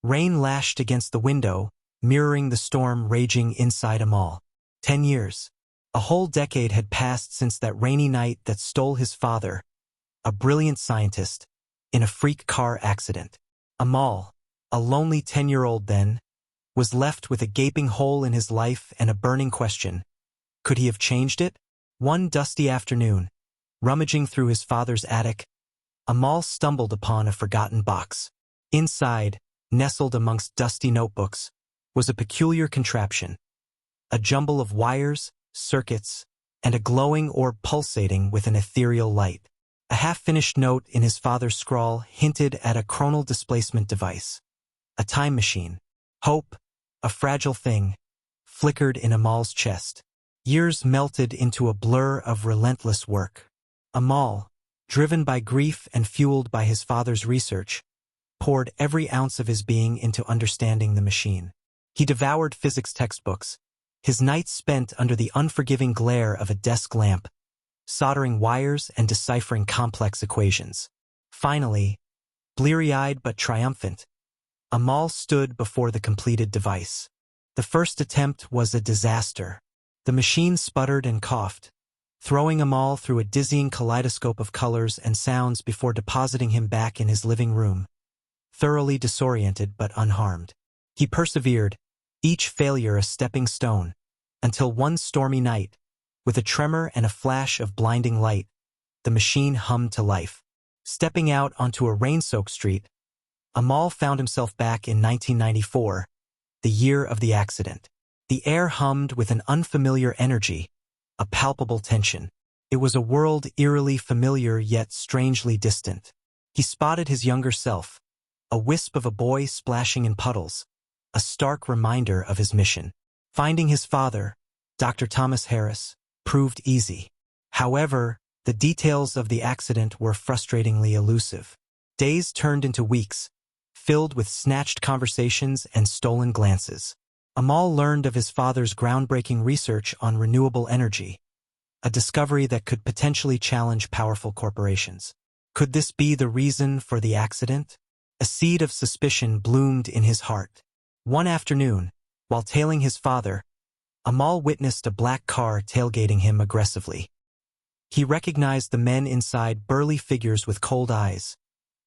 Rain lashed against the window, mirroring the storm raging inside Amal. 10 years. A whole decade had passed since that rainy night that stole his father, a brilliant scientist, in a freak car accident. Amal, a lonely 10-year-old then, was left with a gaping hole in his life and a burning question. Could he have changed it? One dusty afternoon, rummaging through his father's attic, Amal stumbled upon a forgotten box. Inside, nestled amongst dusty notebooks, was a peculiar contraption, a jumble of wires, circuits, and a glowing orb pulsating with an ethereal light. A half-finished note in his father's scrawl hinted at a chronal displacement device. A time machine. Hope, a fragile thing, flickered in Amal's chest. Years melted into a blur of relentless work. Amal, driven by grief and fueled by his father's research, poured every ounce of his being into understanding the machine. He devoured physics textbooks, his nights spent under the unforgiving glare of a desk lamp, soldering wires and deciphering complex equations. Finally, bleary-eyed but triumphant, Amal stood before the completed device. The first attempt was a disaster. The machine sputtered and coughed, throwing Amal through a dizzying kaleidoscope of colors and sounds before depositing him back in his living room, thoroughly disoriented but unharmed. He persevered, each failure a stepping stone, until one stormy night, with a tremor and a flash of blinding light, the machine hummed to life. Stepping out onto a rain-soaked street, Amal found himself back in 1994, the year of the accident. The air hummed with an unfamiliar energy, a palpable tension. It was a world eerily familiar yet strangely distant. He spotted his younger self, a wisp of a boy splashing in puddles, a stark reminder of his mission. Finding his father, Dr. Thomas Harris, proved easy. However, the details of the accident were frustratingly elusive. Days turned into weeks, filled with snatched conversations and stolen glances. Amal learned of his father's groundbreaking research on renewable energy, a discovery that could potentially challenge powerful corporations. Could this be the reason for the accident? A seed of suspicion bloomed in his heart. One afternoon, while tailing his father, Amal witnessed a black car tailgating him aggressively. He recognized the men inside, burly figures with cold eyes,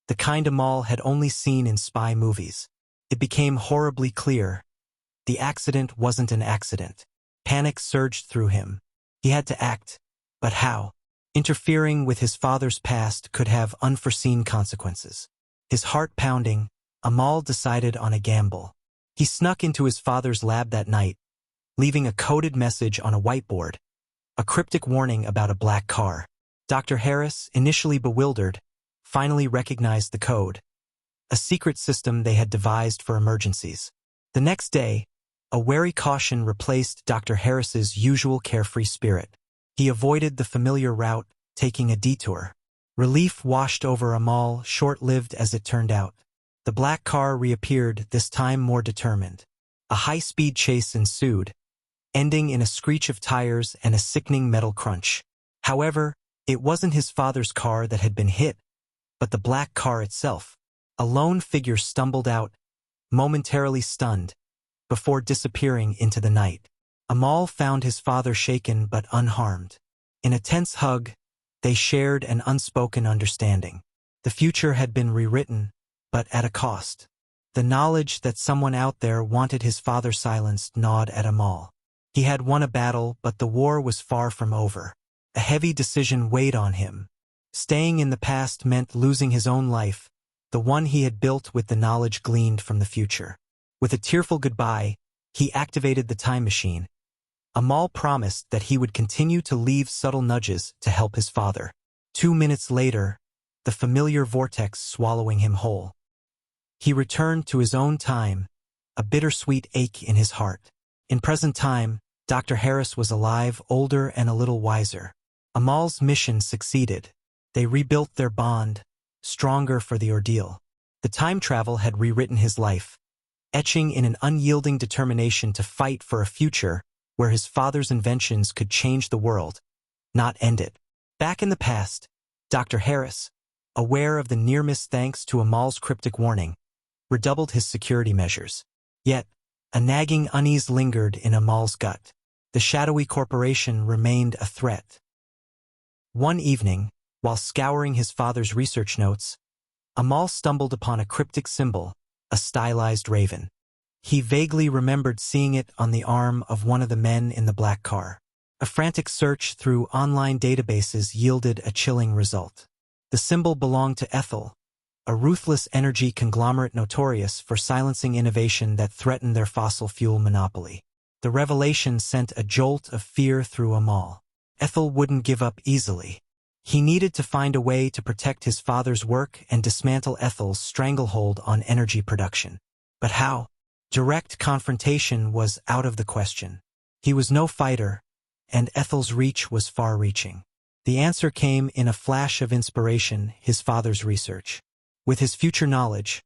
the kind Amal had only seen in spy movies. It became horribly clear. The accident wasn't an accident. Panic surged through him. He had to act, but how? Interfering with his father's past could have unforeseen consequences. His heart pounding, Amal decided on a gamble. He snuck into his father's lab that night, leaving a coded message on a whiteboard, a cryptic warning about a black car. Dr. Harris, initially bewildered, finally recognized the code, a secret system they had devised for emergencies. The next day, a wary caution replaced Dr. Harris's usual carefree spirit. He avoided the familiar route, taking a detour. Relief washed over Amal, short-lived as it turned out. The black car reappeared, this time more determined. A high-speed chase ensued, ending in a screech of tires and a sickening metal crunch. However, it wasn't his father's car that had been hit, but the black car itself. A lone figure stumbled out, momentarily stunned, before disappearing into the night. Amal found his father shaken but unharmed. In a tense hug, they shared an unspoken understanding. The future had been rewritten, but at a cost. The knowledge that someone out there wanted his father silenced gnawed at Amal. He had won a battle, but the war was far from over. A heavy decision weighed on him. Staying in the past meant losing his own life, the one he had built with the knowledge gleaned from the future. With a tearful goodbye, he activated the time machine. Amal promised that he would continue to leave subtle nudges to help his father. 2 minutes later, the familiar vortex swallowing him whole. He returned to his own time, a bittersweet ache in his heart. In present time, Dr. Harris was alive, older and a little wiser. Amal's mission succeeded. They rebuilt their bond, stronger for the ordeal. The time travel had rewritten his life, etching in an unyielding determination to fight for a future where his father's inventions could change the world, not end it. Back in the past, Dr. Harris, aware of the near-miss thanks to Amal's cryptic warning, redoubled his security measures. Yet, a nagging unease lingered in Amal's gut. The shadowy corporation remained a threat. One evening, while scouring his father's research notes, Amal stumbled upon a cryptic symbol, a stylized raven. He vaguely remembered seeing it on the arm of one of the men in the black car. A frantic search through online databases yielded a chilling result. The symbol belonged to Ethel, a ruthless energy conglomerate notorious for silencing innovation that threatened their fossil fuel monopoly. The revelation sent a jolt of fear through Amal. Ethel wouldn't give up easily. He needed to find a way to protect his father's work and dismantle Ethel's stranglehold on energy production. But how? Direct confrontation was out of the question. He was no fighter, and Ethel's reach was far-reaching. The answer came in a flash of inspiration: his father's research. With his future knowledge,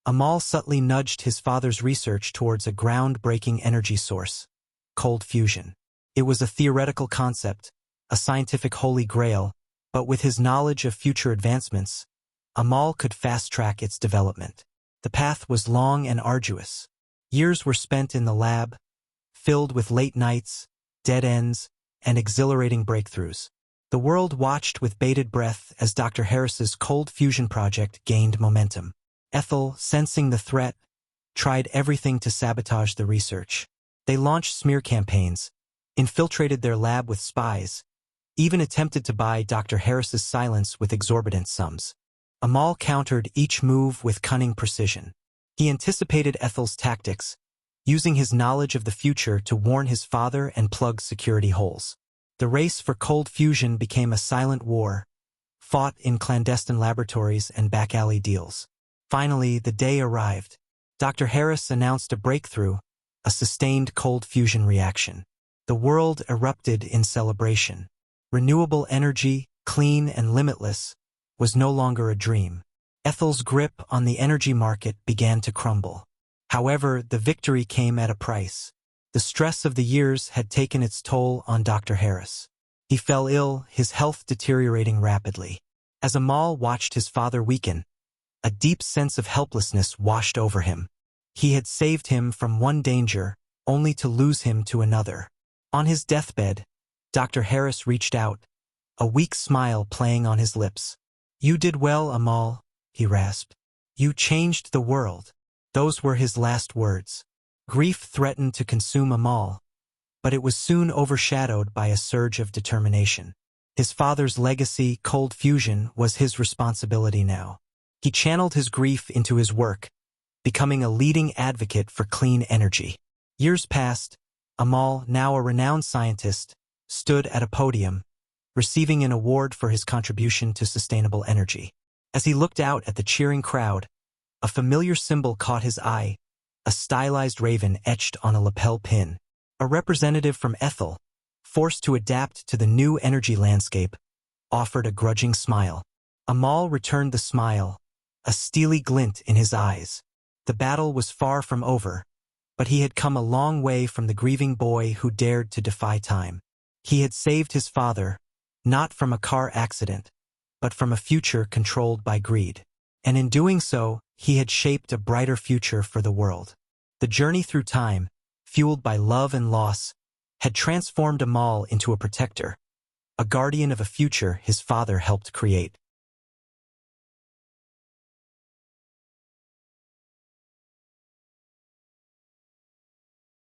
Amal subtly nudged his father's research towards a groundbreaking energy source: cold fusion. It was a theoretical concept, a scientific holy grail, but with his knowledge of future advancements, Amal could fast-track its development. The path was long and arduous. Years were spent in the lab, filled with late nights, dead ends, and exhilarating breakthroughs. The world watched with bated breath as Dr. Harris's cold fusion project gained momentum. Ethel, sensing the threat, tried everything to sabotage the research. They launched smear campaigns, infiltrated their lab with spies, even attempted to buy Dr. Harris's silence with exorbitant sums. Amal countered each move with cunning precision. He anticipated Ethel's tactics, using his knowledge of the future to warn his father and plug security holes. The race for cold fusion became a silent war, fought in clandestine laboratories and back-alley deals. Finally, the day arrived. Dr. Harris announced a breakthrough, a sustained cold fusion reaction. The world erupted in celebration. Renewable energy, clean and limitless, was no longer a dream. Ethel's grip on the energy market began to crumble. However, the victory came at a price. The stress of the years had taken its toll on Dr. Harris. He fell ill, his health deteriorating rapidly. As Amal watched his father weaken, a deep sense of helplessness washed over him. He had saved him from one danger, only to lose him to another. On his deathbed, Dr. Harris reached out, a weak smile playing on his lips. "You did well, Amal," he rasped. "You changed the world." Those were his last words. Grief threatened to consume Amal, but it was soon overshadowed by a surge of determination. His father's legacy, cold fusion, was his responsibility now. He channeled his grief into his work, becoming a leading advocate for clean energy. Years passed. Amal, now a renowned scientist, stood at a podium, receiving an award for his contribution to sustainable energy. As he looked out at the cheering crowd, a familiar symbol caught his eye: a stylized raven etched on a lapel pin. A representative from Ethel, forced to adapt to the new energy landscape, offered a grudging smile. Amal returned the smile, a steely glint in his eyes. The battle was far from over, but he had come a long way from the grieving boy who dared to defy time. He had saved his father, not from a car accident, but from a future controlled by greed. And in doing so, he had shaped a brighter future for the world. The journey through time, fueled by love and loss, had transformed Amal into a protector, a guardian of a future his father helped create.